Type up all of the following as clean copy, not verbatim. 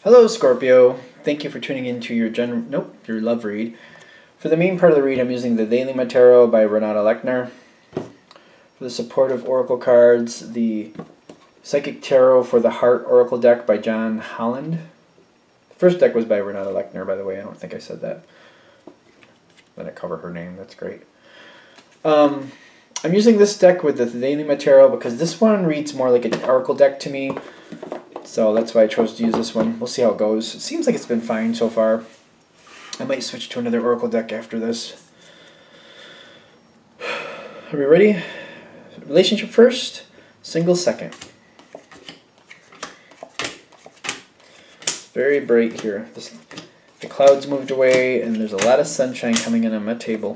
Hello, Scorpio. Thank you for tuning into your your love read. For the main part of the read, I'm using the Daily Tarot by Renata Lechner. For the supportive oracle cards, the Psychic Tarot for the Heart Oracle deck by John Holland. The first deck was by Renata Lechner, by the way. I don't think I said that. Then I cover her name. That's great. I'm using this deck with the Daily Tarot because this one reads more like an oracle deck to me. So that's why I chose to use this one. We'll see how it goes. It seems like it's been fine so far. I might switch to another oracle deck after this. Are we ready? Relationship first, single second. It's very bright here. The clouds moved away and there's a lot of sunshine coming in on my table.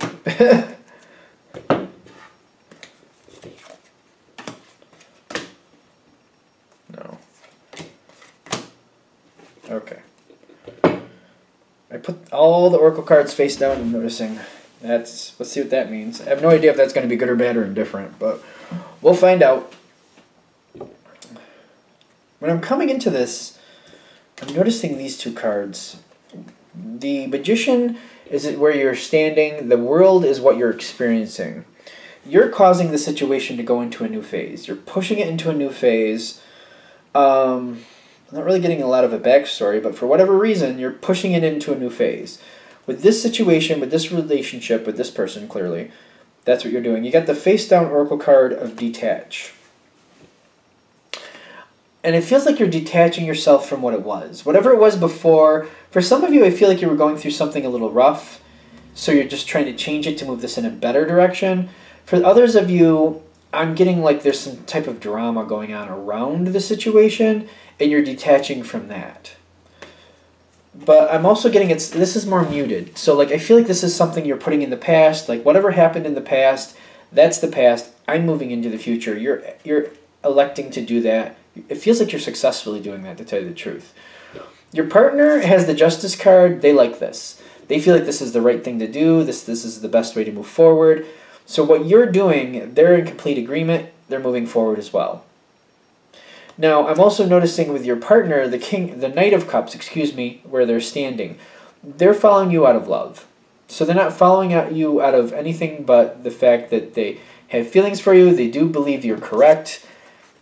No. Okay. I put all the oracle cards face down. I'm noticing. Let's see what that means. I have no idea if that's going to be good or bad or indifferent, but we'll find out. When I'm coming into this, I'm noticing these two cards. The Magician is where you're standing. The World is what you're experiencing. You're causing the situation to go into a new phase. You're pushing it into a new phase. I'm not really getting a lot of a backstory, but for whatever reason, you're pushing it into a new phase. With this situation, with this relationship, with this person, clearly, that's what you're doing. You got the face-down oracle card of Detach. And it feels like you're detaching yourself from what it was. Whatever it was before, for some of you, I feel like you were going through something a little rough, so you're just trying to change it to move this in a better direction. For others of you, I'm getting like there's some type of drama going on around the situation, and you're detaching from that. But I'm also getting this is more muted. So like I feel like this is something you're putting in the past. Like whatever happened in the past, that's the past. I'm moving into the future. You're electing to do that. It feels like you're successfully doing that, to tell you the truth. Your partner has the Justice card. They like this. They feel like this is the right thing to do. This is the best way to move forward. So what you're doing, they're in complete agreement. They're moving forward as well. Now, I'm also noticing with your partner, the Knight of Cups, where they're standing, they're following you out of love. So they're not following you out of anything but the fact that they have feelings for you, they do believe you're correct,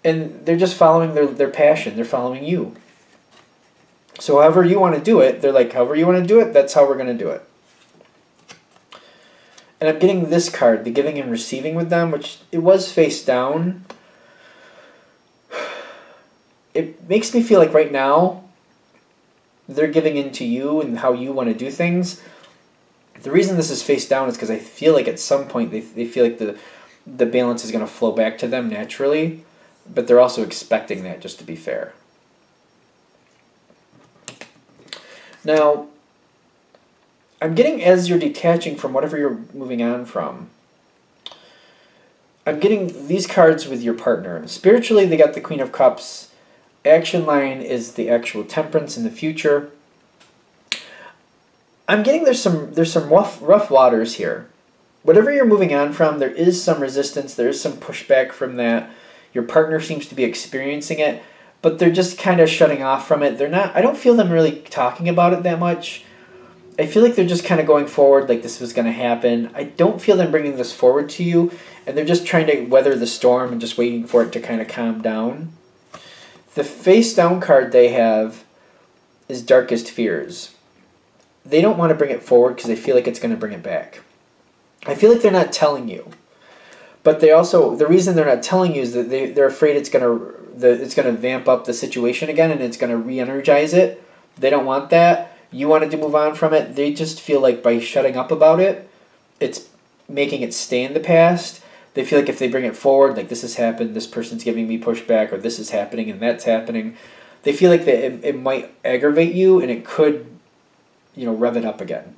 and they're just following their passion, they're following you. So however you want to do it, they're like, however you want to do it, that's how we're going to do it. And I'm getting this card, the giving and receiving with them, which it was face down. It makes me feel like right now they're giving in to you and how you want to do things. The reason this is face down is because I feel like at some point they feel like the balance is going to flow back to them naturally, but they're also expecting that, just to be fair. Now, I'm getting, as you're detaching from whatever you're moving on from, I'm getting these cards with your partner. Spiritually, they got the Queen of Cups. Action line is the actual Temperance in the future. I'm getting there's some rough waters here. Whatever you're moving on from, there is some resistance. There is some pushback from that. Your partner seems to be experiencing it, but they're just kind of shutting off from it. They're not. I don't feel them really talking about it that much. I feel like they're just kind of going forward like this was going to happen. I don't feel them bringing this forward to you, and they're just trying to weather the storm and just waiting for it to kind of calm down. The face-down card they have is Darkest Fears. They don't want to bring it forward because they feel like it's going to bring it back. I feel like they're not telling you. But they also, the reason they're not telling you is that they're afraid it's going to vamp up the situation again and it's going to re-energize it. They don't want that. You wanted to move on from it. They just feel like by shutting up about it, it's making it stay in the past. They feel like if they bring it forward, like this has happened, this person's giving me pushback, or this is happening and that's happening, they feel like that it might aggravate you and it could, rev it up again.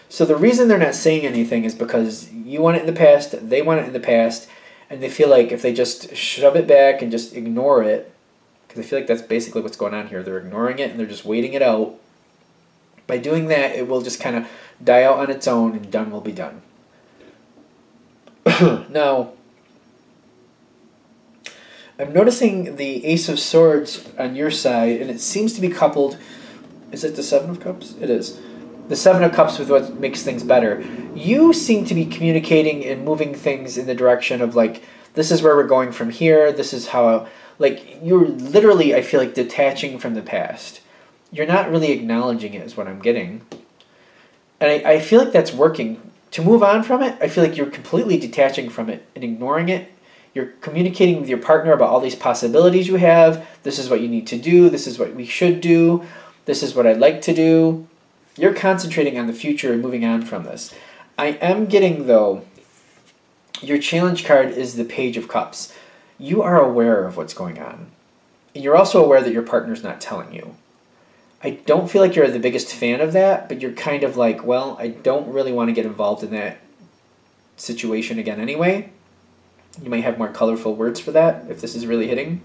So the reason they're not saying anything is because you want it in the past, they want it in the past, and they feel like if they just shove it back and just ignore it, because I feel like that's basically what's going on here. They're ignoring it and they're just waiting it out. By doing that, it will just kind of die out on its own and done will be done. Now, I'm noticing the Ace of Swords on your side, and it seems to be coupled Is it the Seven of Cups? It is. The Seven of Cups with what makes things better. You seem to be communicating and moving things in the direction of like, this is where we're going from here. This is how, like, you're literally, I feel like, detaching from the past. You're not really acknowledging it is what I'm getting. And I feel like that's working. To move on from it, I feel like you're completely detaching from it and ignoring it. You're communicating with your partner about all these possibilities you have. This is what you need to do. This is what we should do. This is what I'd like to do. You're concentrating on the future and moving on from this. I am getting, though, your challenge card is the Page of Cups. You are aware of what's going on. And you're also aware that your partner's not telling you. I don't feel like you're the biggest fan of that, but you're kind of like, well, I don't really want to get involved in that situation again anyway. You might have more colorful words for that if this is really hitting.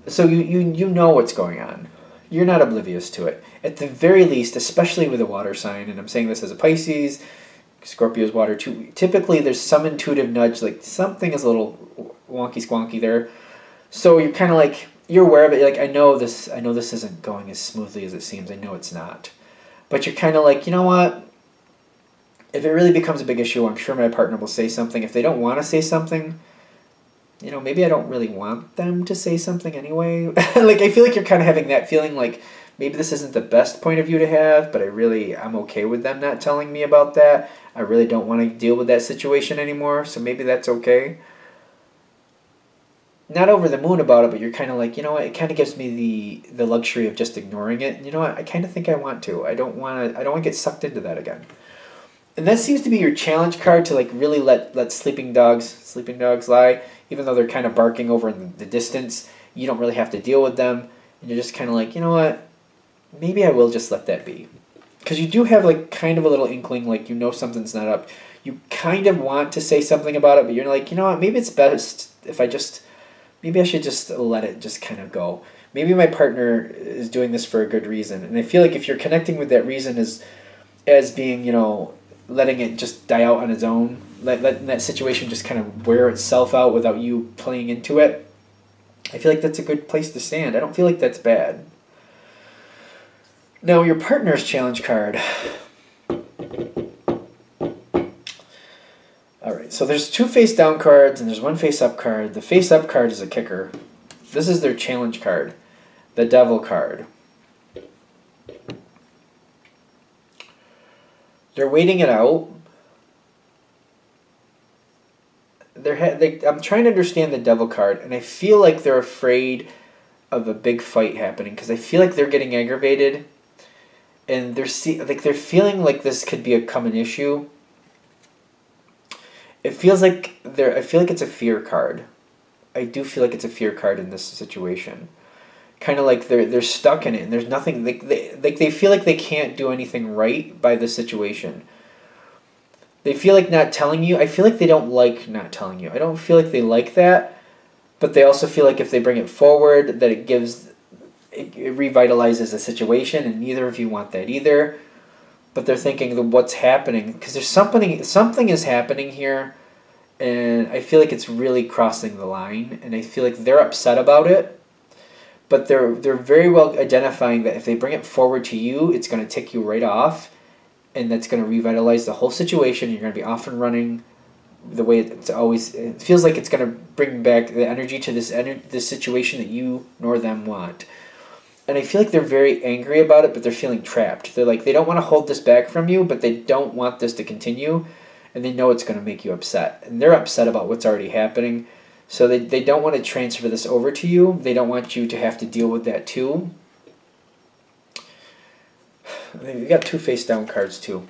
So you know what's going on. You're not oblivious to it. At the very least, especially with a water sign, and I'm saying this as a Pisces, Scorpio's water too, typically there's some intuitive nudge, like something is a little wonky squonky there. So you're kind of like, you're aware of it. You're like, I know this isn't going as smoothly as it seems. I know it's not. But you're kind of like, you know what? If it really becomes a big issue, I'm sure my partner will say something. If they don't want to say something, you know, maybe I don't really want them to say something anyway. Like, I feel like you're kind of having that feeling like maybe this isn't the best point of view to have, but I'm okay with them not telling me about that. I really don't want to deal with that situation anymore, so maybe that's okay. Not over the moon about it, but you're kind of like, you know what, it kind of gives me the luxury of just ignoring it. And you know what, I kind of think I want to. I don't want to get sucked into that again. And that seems to be your challenge card to like really let sleeping dogs lie, even though they're kind of barking over in the distance. You don't really have to deal with them, and you're just kind of like, you know what, maybe I will just let that be, because you do have like kind of a little inkling, like you know something's not up. You kind of want to say something about it, but you're like, you know what, maybe it's best if maybe I should just let it just kind of go. Maybe my partner is doing this for a good reason, and I feel like if you're connecting with that reason as being, you know, letting it just die out on its own, letting that situation just kind of wear itself out without you playing into it, I feel like that's a good place to stand. I don't feel like that's bad. Now, your partner's challenge card. Alright, so there's 2 face-down cards and there's 1 face-up card. The face-up card is a kicker. This is their challenge card. The Devil card. They're waiting it out. I'm trying to understand the Devil card, and I feel like they're afraid of a big fight happening, because I feel like they're getting aggravated, and they're feeling like this could become an issue. I feel like it's a fear card. I do feel like it's a fear card in this situation. Kind of like they're stuck in it, and there's nothing, they feel like they can't do anything right by the situation. They feel like not telling you. I feel like they don't like not telling you. I don't feel like they like that, but they also feel like if they bring it forward, that it revitalizes the situation, and neither of you want that either. But they're thinking what's happening, because there's something is happening here, and I feel like it's really crossing the line, and I feel like they're upset about it. But they're very well identifying that if they bring it forward to you, it's going to tick you right off, and that's going to revitalize the whole situation. You're going to be off and running the way it's always. It feels like it's going to bring back the energy to this situation that you nor them want. And I feel like they're very angry about it, but they're feeling trapped. They're like, they don't want to hold this back from you, but they don't want this to continue, and they know it's going to make you upset. And they're upset about what's already happening. So they don't want to transfer this over to you. They don't want you to have to deal with that too. They got 2 face-down cards too.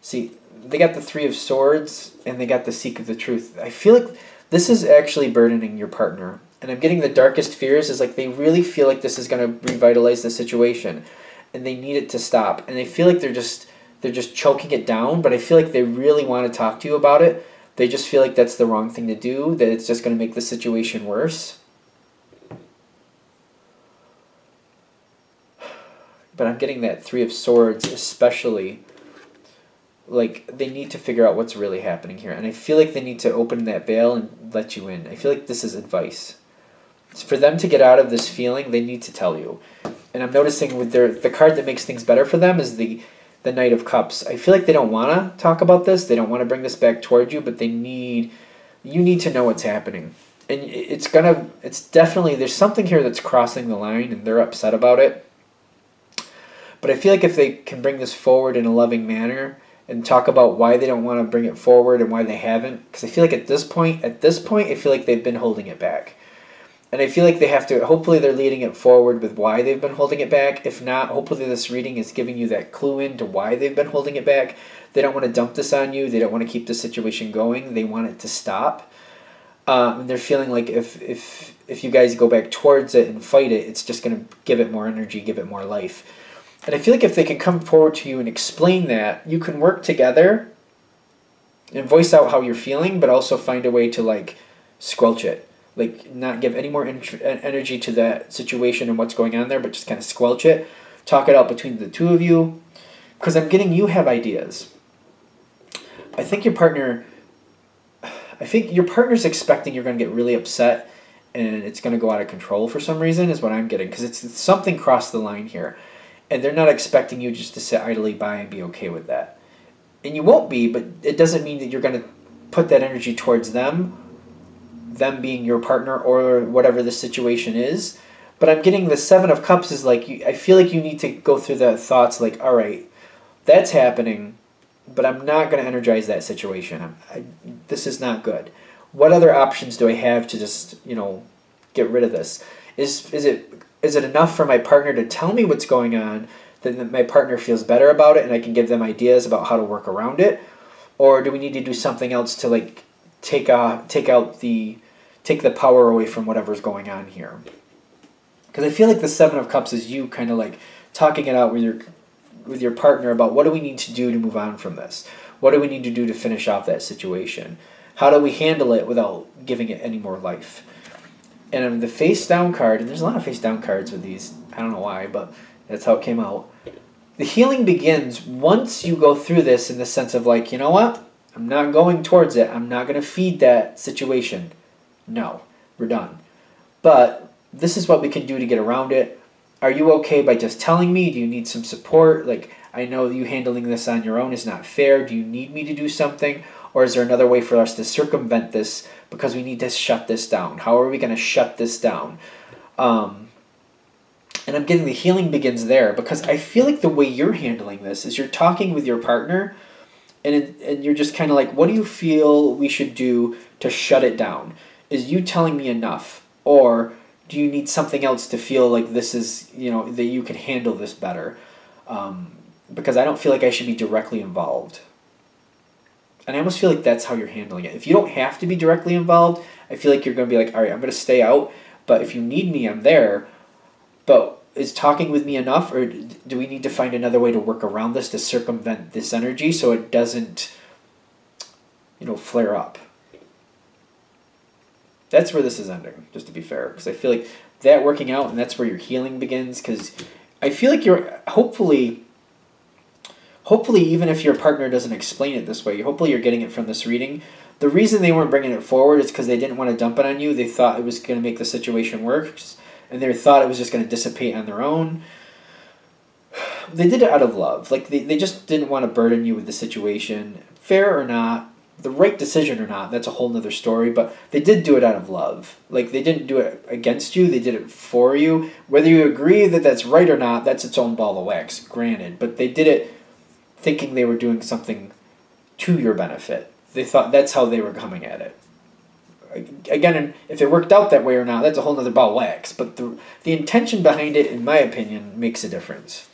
See, they got the 3 of Swords, and they got the Seek of the Truth. I feel like this is actually burdening your partner. And I'm getting the darkest fears is like they really feel like this is going to revitalize the situation, and they need it to stop. And they feel like they're just choking it down, but I feel like they really want to talk to you about it. They just feel like that's the wrong thing to do, that it's just going to make the situation worse. But I'm getting that 3 of Swords especially. Like, they need to figure out what's really happening here. And I feel like they need to open that veil and let you in. I feel like this is advice. For them to get out of this feeling, they need to tell you. And I'm noticing with the card that makes things better for them is the Knight of Cups. I feel like they don't want to talk about this. They don't want to bring this back toward you, but you need to know what's happening. And it's definitely, there's something here that's crossing the line and they're upset about it. But I feel like if they can bring this forward in a loving manner and talk about why they don't want to bring it forward and why they haven't, because I feel like at this point, I feel like they've been holding it back. And I feel like they have to, hopefully they're leading it forward with why they've been holding it back. If not, hopefully this reading is giving you that clue into why they've been holding it back. They don't want to dump this on you. They don't want to keep the situation going. They want it to stop. And they're feeling like if you guys go back towards it and fight it, it's just going to give it more energy, give it more life. And I feel like if they can come forward to you and explain that, you can work together and voice out how you're feeling, but also find a way to like squelch it. Like, not give any more energy to that situation and what's going on there, but just kind of squelch it. Talk it out between the two of you. Because I'm getting you have ideas. I think your partner's expecting you're going to get really upset and it's going to go out of control for some reason, is what I'm getting. Because it's something crossed the line here. And they're not expecting you just to sit idly by and be okay with that. And you won't be, but it doesn't mean that you're going to put that energy towards them being your partner or whatever the situation is. But I'm getting the Seven of Cups is like, I feel like you need to go through the thoughts like, all right, that's happening, but I'm not going to energize that situation. This is not good. What other options do I have to just, get rid of this? Is it enough for my partner to tell me what's going on, that my partner feels better about it and I can give them ideas about how to work around it? Or do we need to do something else to like take the power away from whatever's going on here? Because I feel like the Seven of Cups is you kind of like talking it out with your partner about what do we need to do to move on from this? What do we need to do to finish off that situation? How do we handle it without giving it any more life? And the face down card, and there's a lot of face down cards with these, I don't know why, but that's how it came out. The healing begins once you go through this in the sense of like, you know what? I'm not going towards it. I'm not going to feed that situation. No, we're done. But this is what we can do to get around it. Are you okay by just telling me? Do you need some support? Like, I know you handling this on your own is not fair. Do you need me to do something? Or is there another way for us to circumvent this because we need to shut this down? How are we going to shut this down? And I'm getting the healing begins there because I feel like the way you're handling this is you're talking with your partner and you're just kind of like, what do you feel we should do to shut it down? Is you telling me enough? Or do you need something else to feel like this is, that you can handle this better? Because I don't feel like I should be directly involved. And I almost feel like that's how you're handling it. If you don't have to be directly involved, I feel like you're going to be like, all right, I'm going to stay out. But if you need me, I'm there. But is talking with me enough? Or do we need to find another way to work around this to circumvent this energy so it doesn't, flare up? That's where this is ending, just to be fair. Because I feel like that working out, and that's where your healing begins. Because I feel like you're, hopefully, even if your partner doesn't explain it this way, hopefully you're getting it from this reading. The reason they weren't bringing it forward is because they didn't want to dump it on you. They thought it was going to make the situation worse. And they thought it was just going to dissipate on their own. They did it out of love. Like, they just didn't want to burden you with the situation. Fair or not, the right decision or not, that's a whole nother story, but they did do it out of love. Like, they didn't do it against you, they did it for you. Whether you agree that that's right or not, that's its own ball of wax, granted. But they did it thinking they were doing something to your benefit. They thought that's how they were coming at it. Again, if it worked out that way or not, that's a whole nother ball of wax. But the intention behind it, in my opinion, makes a difference.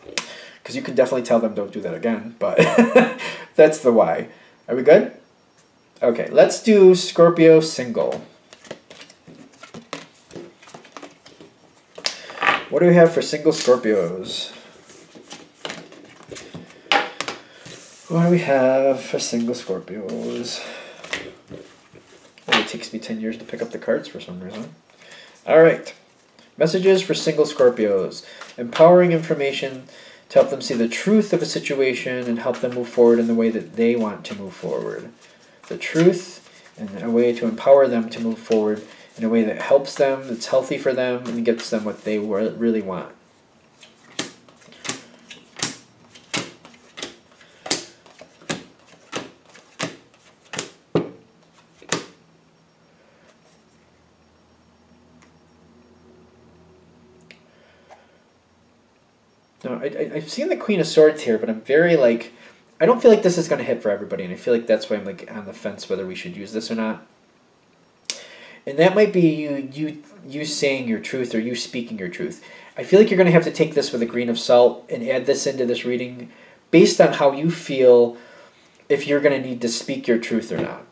Because you can definitely tell them don't do that again, but that's the why. Are we good? Okay, let's do Scorpio single. What do we have for single Scorpios? What do we have for single Scorpios? Oh, it takes me 10 years to pick up the cards for some reason. All right. Messages for single Scorpios. Empowering information to help them see the truth of a situation and help them move forward in the way that they want to move forward. The truth and a way to empower them to move forward in a way that helps them, that's healthy for them, and gets them what they really want. No, I've seen the Queen of Swords here, but I'm very like, I don't feel like this is going to hit for everybody, and I feel like that's why I'm like on the fence whether we should use this or not. And that might be you saying your truth or you speaking your truth. I feel like you're going to have to take this with a grain of salt and add this into this reading based on how you feel if you're going to need to speak your truth or not.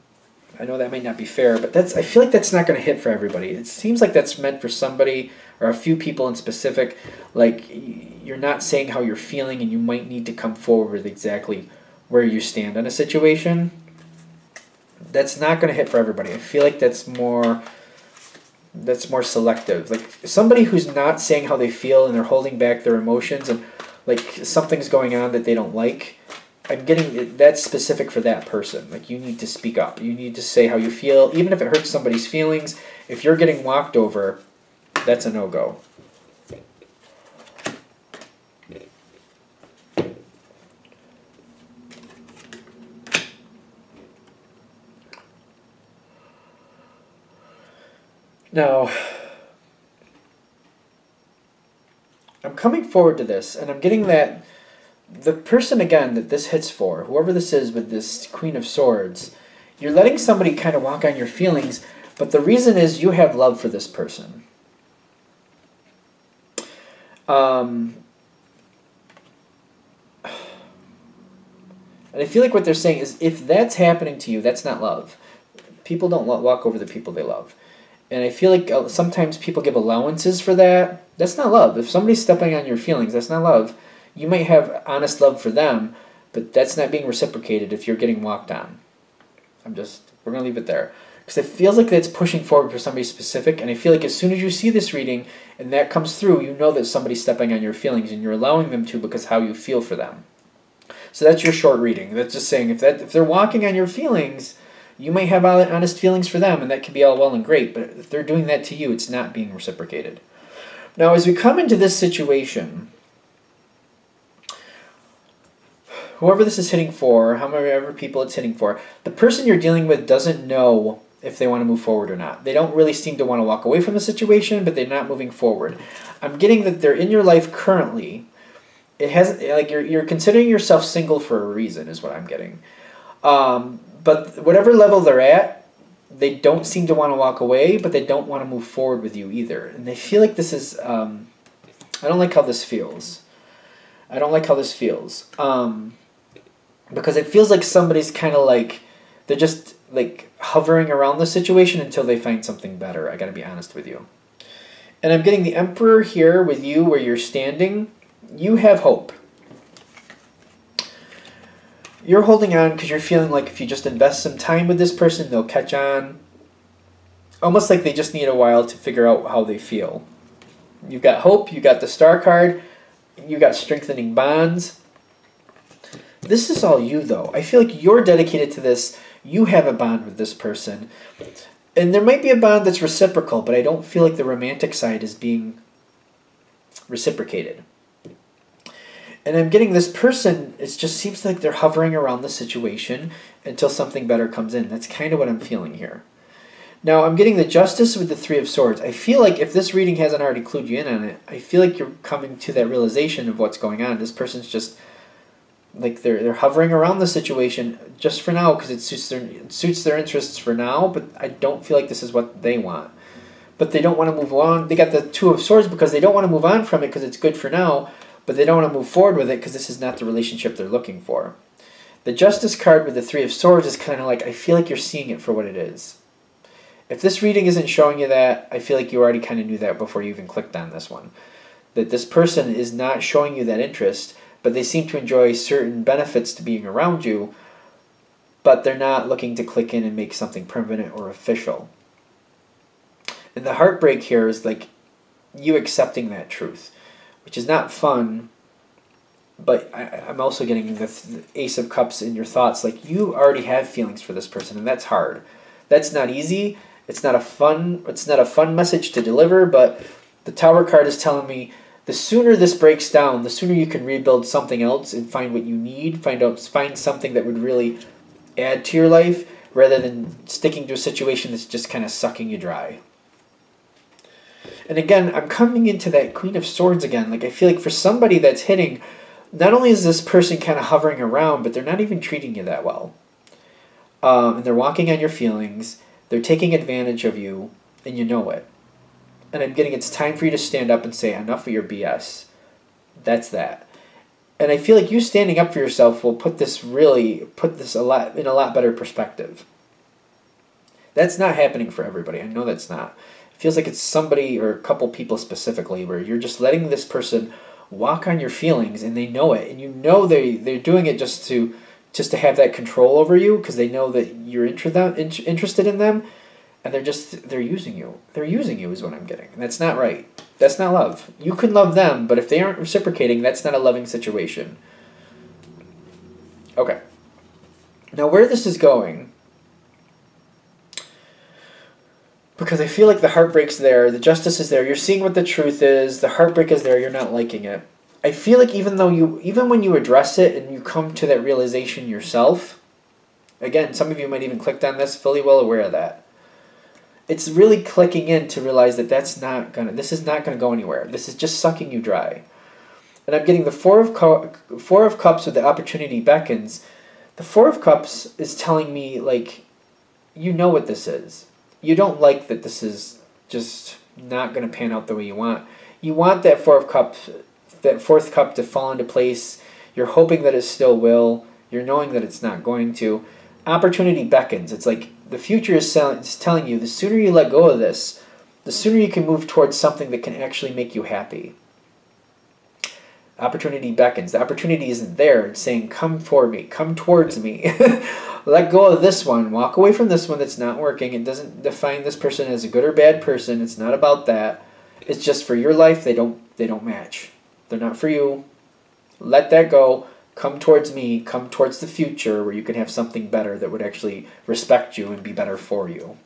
I know that might not be fair, but I feel like that's not going to hit for everybody. It seems like that's meant for somebody or a few people in specific. Like, you're not saying how you're feeling, and you might need to come forward with exactly where you stand on a situation. That's not going to hit for everybody. I feel like that's more selective. Like, somebody who's not saying how they feel and they're holding back their emotions, and like something's going on that they don't like, I'm getting that's specific for that person. Like, you need to speak up. You need to say how you feel, even if it hurts somebody's feelings. If you're getting walked over, that's a no-go. Now, I'm coming forward to this, and I'm getting that the person, again, that this hits for, whoever this is with this Queen of Swords, you're letting somebody kind of walk on your feelings, but the reason is you have love for this person. And I feel like what they're saying is, if that's happening to you, that's not love. People don't walk over the people they love. And I feel like sometimes people give allowances for that. That's not love. If somebody's stepping on your feelings, that's not love. You might have honest love for them, but that's not being reciprocated if you're getting walked on. We're going to leave it there. Because it feels like that's pushing forward for somebody specific, and I feel like as soon as you see this reading and that comes through, you know that somebody's stepping on your feelings, and you're allowing them to because how you feel for them. So that's your short reading. That's just saying if they're walking on your feelings, you might have honest feelings for them, and that can be all well and great, but if they're doing that to you, it's not being reciprocated. Now, as we come into this situation, whoever this is hitting for, however people it's hitting for, the person you're dealing with doesn't know if they want to move forward or not. They don't really seem to want to walk away from the situation, but they're not moving forward. I'm getting that they're in your life currently. It has, like, you're considering yourself single for a reason, is what I'm getting. But whatever level they're at, they don't seem to want to walk away, but they don't want to move forward with you either. And they feel like this is, I don't like how this feels. I don't like how this feels. Because it feels like somebody's kind of like, they're just like hovering around the situation until they find something better. I got to be honest with you. And I'm getting the Emperor here with you where you're standing. You have hope. You're holding on because you're feeling like if you just invest some time with this person, they'll catch on. Almost like they just need a while to figure out how they feel. You've got hope. You got the Star card. You got strengthening bonds. This is all you, though. I feel like you're dedicated to this. You have a bond with this person. And there might be a bond that's reciprocal, but I don't feel like the romantic side is being reciprocated. And I'm getting this person, it just seems like they're hovering around the situation until something better comes in. That's kind of what I'm feeling here. Now, I'm getting the Justice with the Three of Swords. I feel like if this reading hasn't already clued you in on it, I feel like you're coming to that realization of what's going on. This person's just, like, they're hovering around the situation just for now because it suits their interests for now, but I don't feel like this is what they want. But they don't want to move on. They got the Two of Swords because they don't want to move on from it because it's good for now, but they don't want to move forward with it because this is not the relationship they're looking for. The Justice card with the Three of Swords is kind of like, I feel like you're seeing it for what it is. If this reading isn't showing you that, I feel like you already kind of knew that before you even clicked on this one. That this person is not showing you that interest, but they seem to enjoy certain benefits to being around you, but they're not looking to click in and make something permanent or official. And the heartbreak here is like you accepting that truth, which is not fun, but I'm also getting the Ace of Cups in your thoughts. Like, you already have feelings for this person, and that's hard. That's not easy, It's not a fun message to deliver, but the Tower card is telling me the sooner this breaks down, the sooner you can rebuild something else and find what you need, find something that would really add to your life rather than sticking to a situation that's just kind of sucking you dry. And again, I'm coming into that Queen of Swords again. Like, I feel like for somebody that's hitting, not only is this person kind of hovering around, but they're not even treating you that well. And they're walking on your feelings. They're taking advantage of you, and you know it. And I'm getting it's time for you to stand up and say, enough of your BS. That's that. And I feel like you standing up for yourself will put this in a lot better perspective. That's not happening for everybody. I know that's not. It feels like it's somebody or a couple people specifically where you're just letting this person walk on your feelings, and they know it, and you know they're doing it just to have that control over you because they know that you're interested in them, and they're using you. They're using you is what I'm getting, and that's not right. That's not love. You can love them, but if they aren't reciprocating, that's not a loving situation. Okay. Now where this is going, because I feel like the heartbreak's there, the justice is there, you're seeing what the truth is, the heartbreak is there, you're not liking it. I feel like even when you address it and you come to that realization yourself, again, some of you might even clicked on this, fully well aware of that. It's really clicking in to realize that this is not gonna go anywhere. This is just sucking you dry. And I'm getting the Four of Cups with the opportunity beckons. The Four of Cups is telling me, like, you know what this is. You don't like that this is just not going to pan out the way you want. You want that fourth cup to fall into place. You're hoping that it still will. You're knowing that it's not going to. Opportunity beckons. It's like the future is telling you the sooner you let go of this, the sooner you can move towards something that can actually make you happy. Opportunity beckons. The opportunity isn't there. It's saying, come for me. Come towards me. Let go of this one. Walk away from this one that's not working. It doesn't define this person as a good or bad person. It's not about that. It's just for your life. They don't match. They're not for you. Let that go. Come towards me. Come towards the future where you can have something better that would actually respect you and be better for you.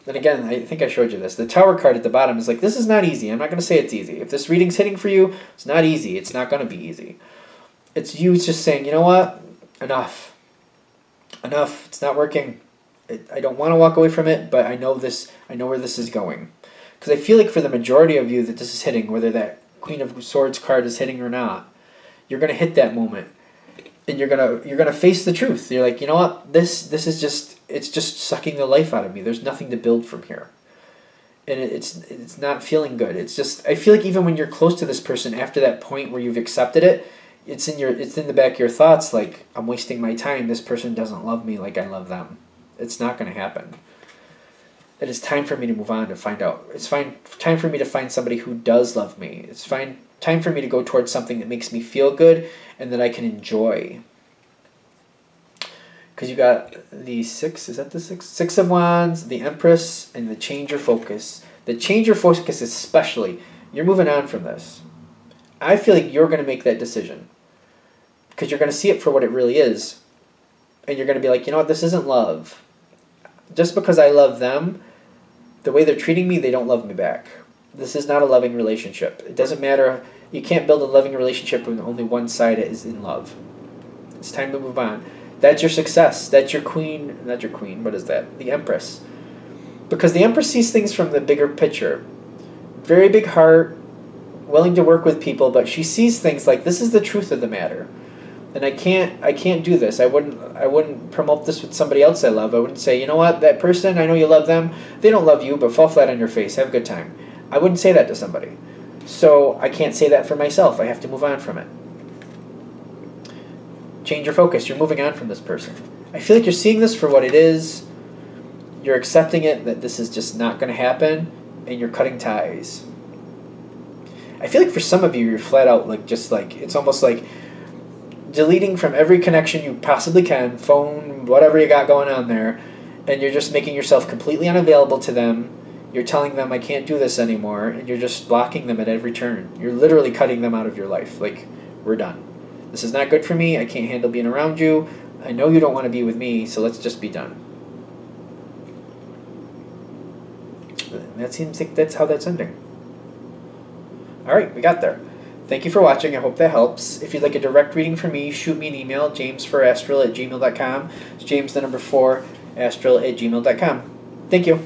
Then again, I think I showed you this. The Tower card at the bottom is like, this is not easy. I'm not going to say it's easy. If this reading's hitting for you, it's not easy. It's not going to be easy. It's you just saying, you know what? Enough. Enough. It's not working. I don't want to walk away from it, but I know this. I know where this is going. Because I feel like for the majority of you that this is hitting, whether that Queen of Swords card is hitting or not, you're going to hit that moment. And you're gonna face the truth. You're like, you know what? This is just sucking the life out of me. There's nothing to build from here, and it's not feeling good. It's just, I feel like even when you're close to this person, after that point where you've accepted it, it's in the back of your thoughts. Like, I'm wasting my time. This person doesn't love me like I love them. It's not going to happen. It is time for me to move on to find out. It's time for me to find somebody who does love me. It's time for me to go towards something that makes me feel good and that I can enjoy. Because you got the Six of Wands, the Empress, and the Change Your Focus. The Change Your Focus especially, you're moving on from this. I feel like you're going to make that decision. Because you're going to see it for what it really is. And you're going to be like, you know what, this isn't love. Just because I love them, the way they're treating me, they don't love me back. This is not a loving relationship. It doesn't matter. You can't build a loving relationship when only one side is in love. It's time to move on. That's your success. That's your queen. Not your queen. What is that? The Empress. Because the Empress sees things from the bigger picture. Very big heart, willing to work with people, but she sees things like, this is the truth of the matter. And I can't do this. I wouldn't promote this with somebody else I love. I wouldn't say, you know what, that person, I know you love them. They don't love you, but fall flat on your face. Have a good time. I wouldn't say that to somebody. So I can't say that for myself. I have to move on from it. Change your focus. You're moving on from this person. I feel like you're seeing this for what it is. You're accepting it, that this is just not going to happen, and you're cutting ties. I feel like for some of you, you're flat out it's almost like deleting from every connection you possibly can, phone, whatever you got going on there, and you're just making yourself completely unavailable to them. You're telling them, I can't do this anymore, and you're just blocking them at every turn. You're literally cutting them out of your life. Like, we're done. This is not good for me. I can't handle being around you. I know you don't want to be with me, so let's just be done. And that seems like that's how that's ending. Alright, we got there. Thank you for watching. I hope that helps. If you'd like a direct reading from me, shoot me an email, jamesforastral@gmail.com. It's James, the number 4, astral@gmail.com. Thank you.